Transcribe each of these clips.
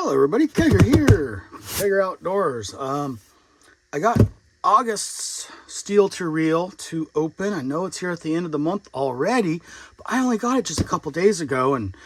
Hello everybody, Kegger here, Kegger Outdoors. I got August's Steel to Reel to open. I know it's here at the end of the month already, but I only got it just a couple days ago, and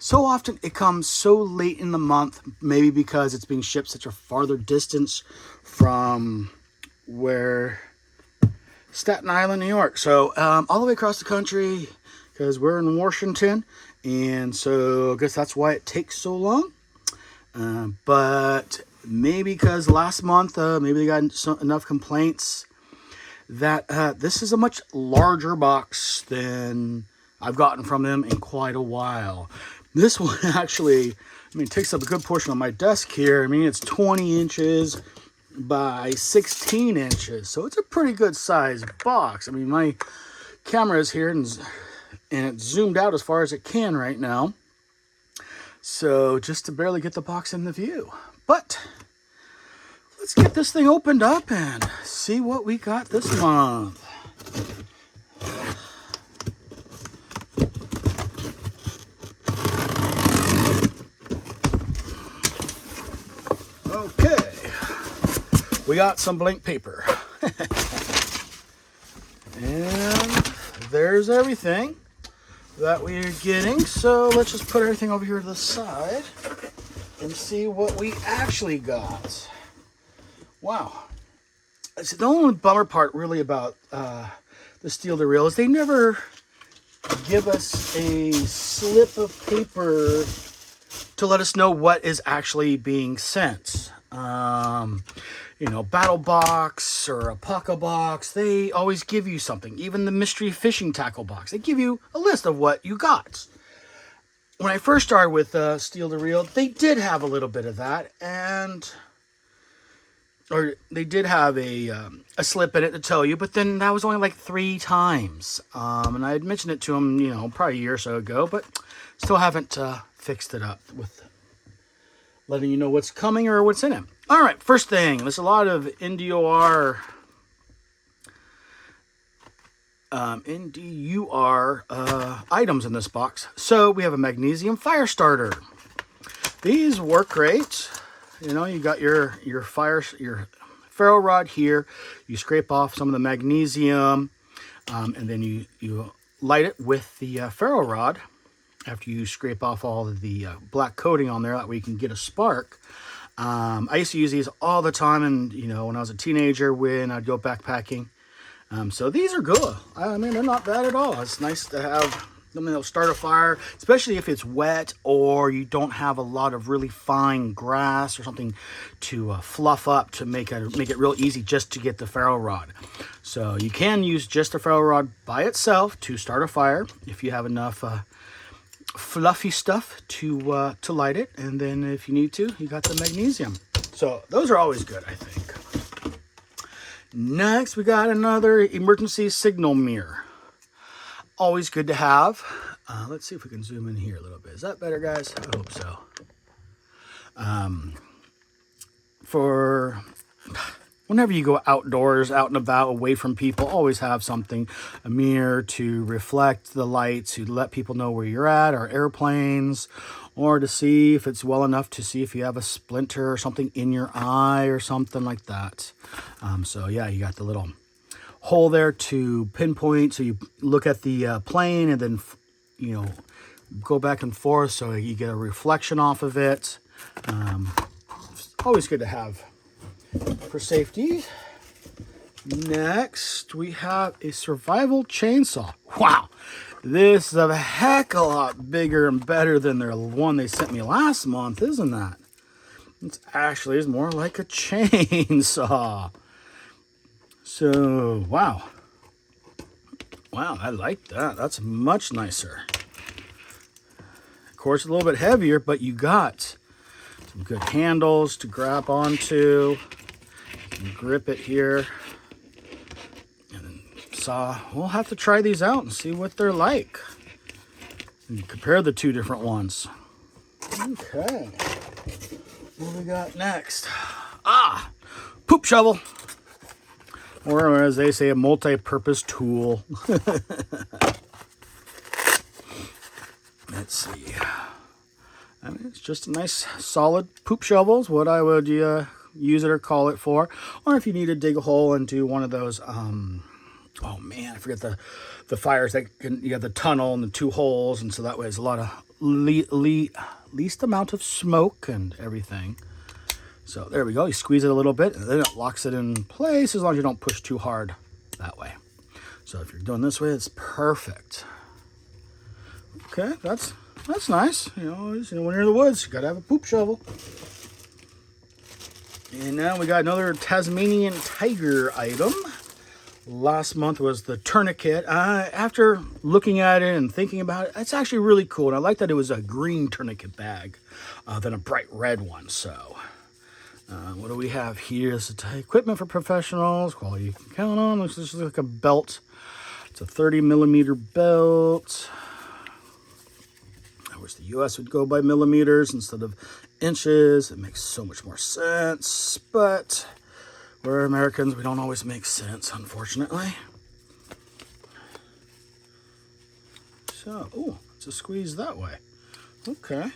so often it comes so late in the month, maybe because it's being shipped such a farther distance from where Staten Island, New York. So all the way across the country, because we're in Washington, and so I guess that's why it takes so long. But maybe because last month, maybe they got enough complaints that this is a much larger box than I've gotten from them in quite a while. This one actually, it takes up a good portion of my desk here. It's 20 inches by 16 inches. So it's a pretty good size box. My camera is here and it's zoomed out as far as it can right now. So just to barely get the box in the view. But let's get this thing opened up and see what we got this month. Okay. We got some blank paper. And there's everything that we're getting. So let's just put everything over here to the side and see what we actually got. Wow. See, the only bummer part really about the Steel to Reel is they never give us a slip of paper to let us know what is actually being sent. Battle box or a Pucka box, they always give you something. Even the mystery fishing tackle box, they give you a list of what you got. When I first started with Steel to Reel, they did have a little bit of that, or they did have a slip in it to tell you, but then that was only like 3 times. And I had mentioned it to them, probably a year or so ago, but still haven't fixed it up with letting you know what's coming or what's in it. All right, first thing, there's a lot of NDUR items in this box. So we have a magnesium fire starter. These work great. You got your ferro rod here. You scrape off some of the magnesium, and then you light it with the ferro rod. After you scrape off all of the black coating on there, that way you can get a spark. I used to use these all the time, and when I was a teenager, when I'd go backpacking. So these are good. They're not bad at all. It's nice to have something that'll start a fire, especially if it's wet or you don't have a lot of really fine grass or something to fluff up to make it real easy just to get the ferro rod. So you can use just the ferro rod by itself to start a fire if you have enough fluffy stuff to light it, and then if you need to, you got the magnesium. So those are always good, I think. Next, we got another emergency signal mirror. Always good to have. Let's see if we can zoom in here a little bit. Is that better, guys? I hope so. For whenever you go outdoors, out and about, away from people, always have something, a mirror to reflect the light, to let people know where you're at, or airplanes, or to see if it's well enough to see if you have a splinter or something in your eye or something like that. So yeah, you got the little hole there to pinpoint, so you look at the plane and then, go back and forth so you get a reflection off of it. Always good to have for safety. Next, we have a survival chainsaw. Wow, this is a heck of a lot bigger and better than the one they sent me last month, isn't that? It's more like a chainsaw. So, wow, I like that. That's much nicer. Of course, a little bit heavier, but you got some good handles to grab onto. Grip it here, and then saw. We'll have to try these out and see what they're like, and compare the 2 different ones. Okay, what we got next? Poop shovel, or as they say, a multi-purpose tool. let's see. I mean, it's just a nice solid poop shovel is what I would use it or call it for. Or if you need to dig a hole into one of those, oh man, I forget the fires that you have the tunnel and the 2 holes, and so that way it's a lot of least amount of smoke and everything. So there we go. You squeeze it a little bit, and then it locks it in place as long as you don't push too hard that way. So if you're doing this way, it's perfect. Okay, that's nice. You know, when you're in the woods, you gotta have a poop shovel. And now we got another Tasmanian tiger item. Last month was the tourniquet. After looking at it and thinking about it, it's actually really cool. And I like that it was a green tourniquet bag than a bright red one. So what do we have here? This is equipment for professionals. Quality you can count on. This is like a belt. It's a 30mm belt. I wish the US would go by millimeters instead of inches. It makes so much more sense. But we're Americans. We don't always make sense, unfortunately. So, oh, it's a squeeze that way. Okay.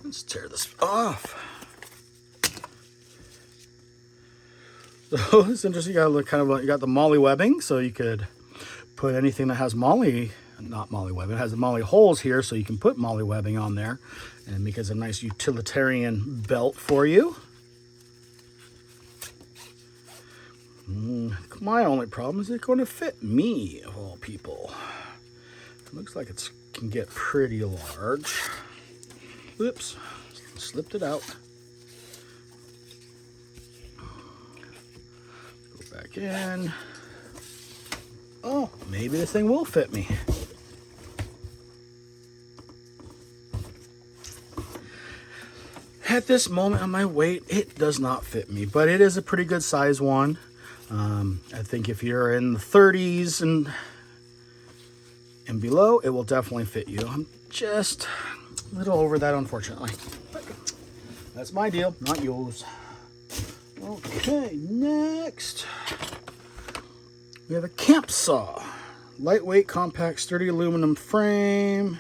Let's tear this off. So it's interesting. You got you got the MOLLE webbing, so you could put anything that has not MOLLE webbing. It has the MOLLE holes here, so you can put MOLLE webbing on there, and make it a nice utilitarian belt for you. My only problem is it going to fit me, of all people. It looks like it can get pretty large. Oops, slipped it out. Go back in. Oh, maybe this thing will fit me. At this moment on my weight, it does not fit me, but it is a pretty good size one. I think if you're in the 30s and below, it will definitely fit you. I'm just a little over that, unfortunately. But that's my deal, not yours. Okay, next we have a camp saw. Lightweight, compact, sturdy aluminum frame.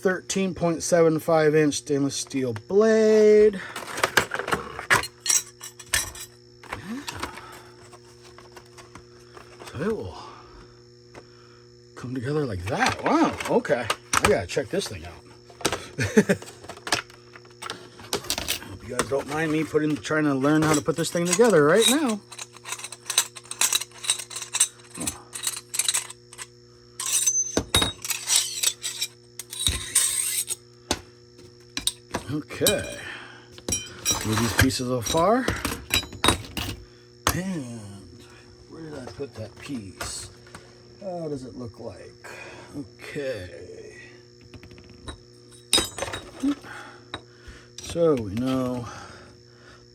13.75-inch stainless steel blade. So it will come together like that. Wow, okay. I gotta check this thing out. Hope you guys don't mind me trying to learn how to put this thing together right now. Okay, move these pieces so far, and where did I put that piece? How does it look like? Okay, so we know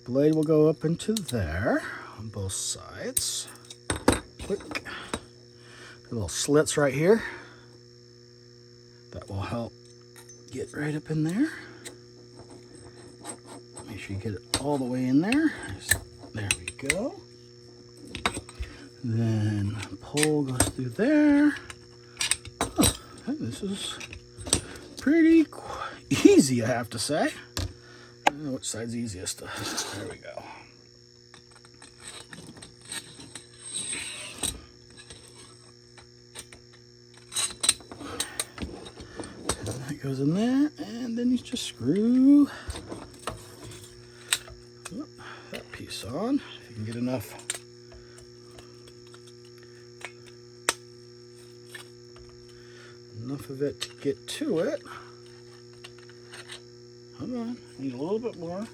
blade will go up into there on both sides. Click. Little slits right here. That will help get right up in there. Make sure you get it all the way in there. There we go. Then pole goes through there. Oh, this is pretty easy, I have to say. I don't know which side's easiest. There we go. And that goes in there, and then you just screw that piece on, if you can get enough of it to get to it. Come on, need a little bit more.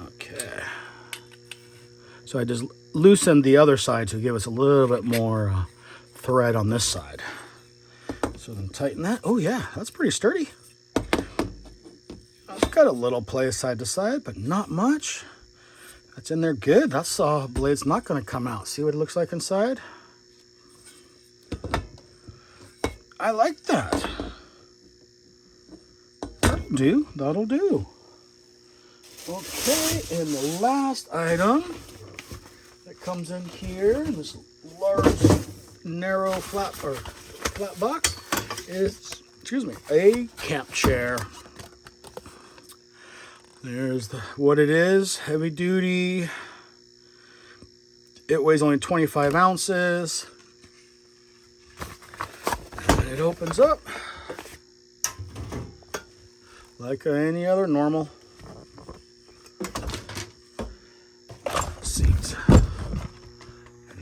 Okay. So I just loosened the other side to give us a little bit more thread on this side. So then tighten that. Oh yeah, that's pretty sturdy. It's got a little play side to side, but not much. That's in there good. That saw blade's not going to come out. See what it looks like inside? I like that. That'll do. That'll do. Okay, and the last item that comes in here in this large, narrow, flat box is, excuse me, a camp chair. There's what it is, heavy duty. It weighs only 25 ounces. And it opens up like any other normal seat.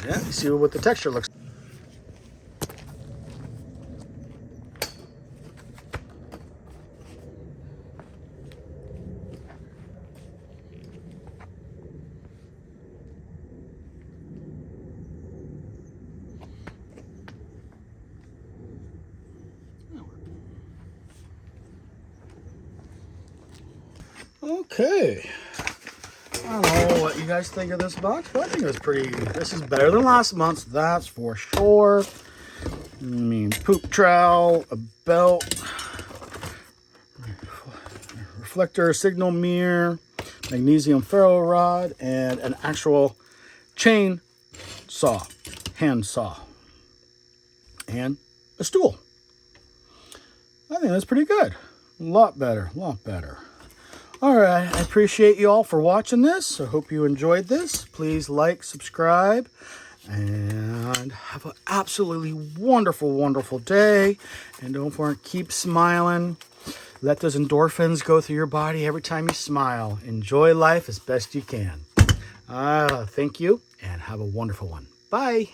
Yeah, you see what the texture looks like. Okay. I don't know what you guys think of this box, but I think it was this is better than last month's, that's for sure. I mean, poop trowel, a belt, reflector, signal mirror, magnesium ferro rod, and an actual chain saw, hand saw, and a stool. I think that's pretty good. A lot better, a lot better. All right, I appreciate you all for watching this. I hope you enjoyed this. Please like, subscribe, and have an absolutely wonderful, wonderful day. And don't forget, keep smiling. Let those endorphins go through your body every time you smile. Enjoy life as best you can. Thank you, and have a wonderful one. Bye.